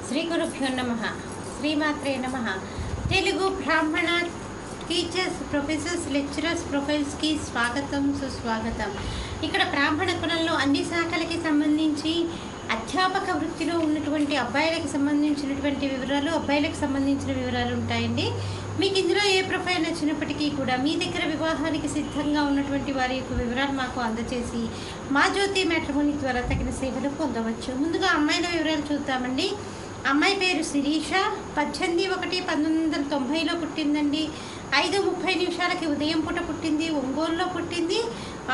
శ్రీ గురుభ్యో నమః. శ్రీమాత్రే నమః. తెలుగు బ్రాహ్మణ టీచర్స్, ప్రొఫెసర్స్, లెక్చరర్స్ ప్రొఫైల్స్కి స్వాగతం, సుస్వాగతం. ఇక్కడ బ్రాహ్మణ కులంలో అన్ని శాఖలకి సంబంధించి అధ్యాపక వృత్తిలో ఉన్నటువంటి అబ్బాయిలకు సంబంధించినటువంటి వివరాలు, అబ్బాయిలకు సంబంధించిన వివరాలు ఉంటాయండి. మీకు ఇందులో ఏ ప్రొఫైల్ నచ్చినప్పటికీ కూడా మీ దగ్గర వివాహానికి సిద్ధంగా ఉన్నటువంటి వారి యొక్క వివరాలు మాకు అందజేసి మా జ్యోతి మ్యాట్రిమోనీ ద్వారా తగిన సేవలు పొందవచ్చు. ముందుగా అమ్మాయిల వివరాలు చూద్దామండి. అమ్మాయి పేరు శిరీష. 18/1/1990లో పుట్టిందండి. 5:30 ఉదయం పూట పుట్టింది. ఒంగోలులో పుట్టింది.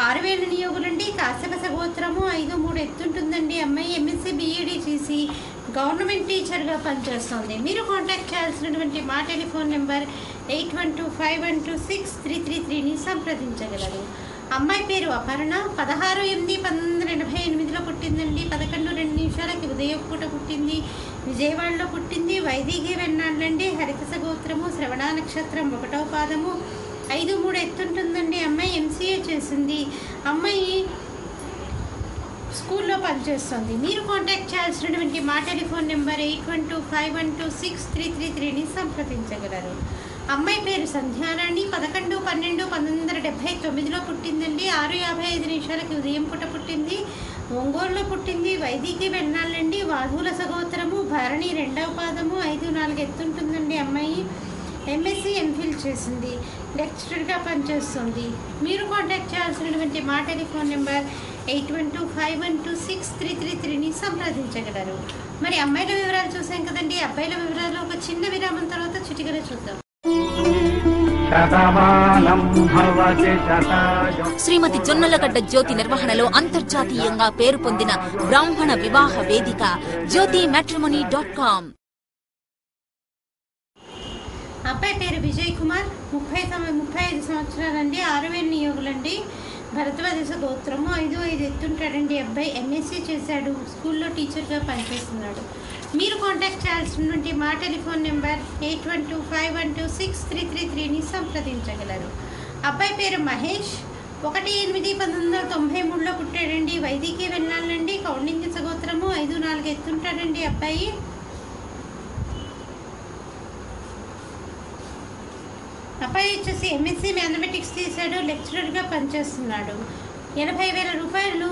6000 నియోగులండి. కాశ్యప గోత్రము. 5'3" ఎత్తుంటుందండి. అమ్మాయి ఎంఎస్సీ బీఈడీ చేసి గవర్నమెంట్ టీచర్గా పనిచేస్తుంది. మీరు కాంటాక్ట్ చేయాల్సినటువంటి మా టెలిఫోన్ నెంబర్ 8125126333ని సంప్రదించగలరు. అమ్మాయి పేరు అపర్ణ. 16/8/1988లో పుట్టిందండి. 11:02 ఉదయం పూట పుట్టింది. విజయవాడలో పుట్టింది. వైదిగి వెన్నాళ్ళండి. హరికస గోత్రము. శ్రవణ నక్షత్రం 1వ పాదము. 5'3" ఎత్తుంటుందండి. అమ్మాయి ఎంసీఏ చేసింది. అమ్మాయి స్కూల్లో పనిచేస్తుంది. మీరు కాంటాక్ట్ చేయాల్సినటువంటి మా టెలిఫోన్ నెంబర్ 8125126333ని సంప్రదించగలరు. అమ్మాయి పేరు సంధ్యారాణి. 11/12/1979లో పుట్టిందండి. 6:55 ఉదయం పూట పుట్టింది. ఒంగోలులో పుట్టింది. వైదికి వెన్నాళ్ళండి. వాధుల సగోత్రము. భరణి 2వ పాదము. 5'4" ఎత్తుంటుందండి. అమ్మాయి ఎంఎస్సీ ఎంఫిల్ చేసింది. లెక్చరర్గా పనిచేస్తుంది. మీరు కాంటాక్ట్ చేయాల్సినటువంటి మా టెలిఫోన్ నెంబర్ 8125126333ని సంప్రదించగలరు. మరి అమ్మాయిల వివరాలు చూసాం కదండి. అబ్బాయిల వివరాలు ఒక చిన్న విరామం తర్వాత చిటికలో చూద్దాం. శ్రీమతి జొన్నలగడ్డ జ్యోతి నిర్వహణలో అంతర్జాతీయంగా పేరు పొందిన బ్రాహ్మణ వివాహ వేదిక jyotimatrimony.com. అబ్బాయి పేరు విజయ్ కుమార్. 35 సంవత్సరాలండి. 6000 నియోగులండి. భరద్వాజ గోత్రము. 5'5" ఎత్తుంటాడండి. అబ్బాయి ఎంఎస్సీ చేశాడు. స్కూల్లో టీచర్గా పనిచేస్తున్నాడు. మీరు కాంటాక్ట్ చేయాల్సినటువంటి మా టెలిఫోన్ నెంబర్ 8125126333ని సంప్రదించగలరు. అబ్బాయి పేరు మహేష్. 1/8/1993లో పుట్టాడండి. వైదికి వెన్నాళ్ళండి. కౌండింగ సగోత్రము. 5'4" ఎత్తుంటాడండి. అబ్బాయి వచ్చేసి ఎంఎస్సీ మ్యాథమెటిక్స్ తీశాడు. లెక్చరర్గా పనిచేస్తున్నాడు. 80,000 రూపాయలు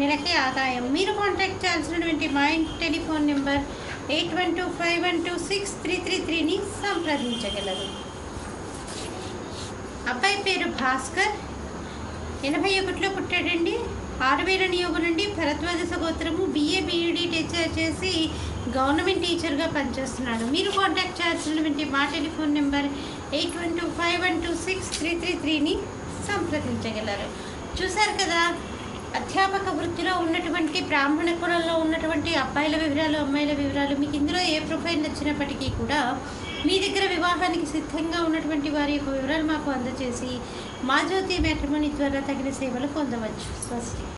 నెలకి ఆదాయం. మీరు కాంటాక్ట్ చేయాల్సినటువంటి మా టెలిఫోన్ నెంబర్ 8125126333ని సంప్రదించగలరు. అబ్బాయి పేరు భాస్కర్. 81లో పుట్టాడండి. 6,000 నియోగులండి. భరద్వాజ గోత్రము. BA BEd టీచర్ చేసి గవర్నమెంట్ టీచర్గా పనిచేస్తున్నాడు. మీరు కాంటాక్ట్ చేయాల్సినటువంటి మా టెలిఫోన్ నెంబర్ 8125126333ని సంప్రదించగలరు. చూశారు కదా, అధ్యాపక వృత్తిలో ఉన్నటువంటి బ్రాహ్మణ కులంలో ఉన్నటువంటి అబ్బాయిల వివరాలు, అమ్మాయిల వివరాలు. మీకు ఇందులో ఏ ప్రొఫైల్ నచ్చినప్పటికీ కూడా మీ దగ్గర వివాహానికి సిద్ధంగా ఉన్నటువంటి వారి యొక్క వివరాలు మాకు అందజేసి మా జ్యోతి మ్యాట్రిమోనీ ద్వారా తగిన సేవలు పొందవచ్చు. స్వస్తి.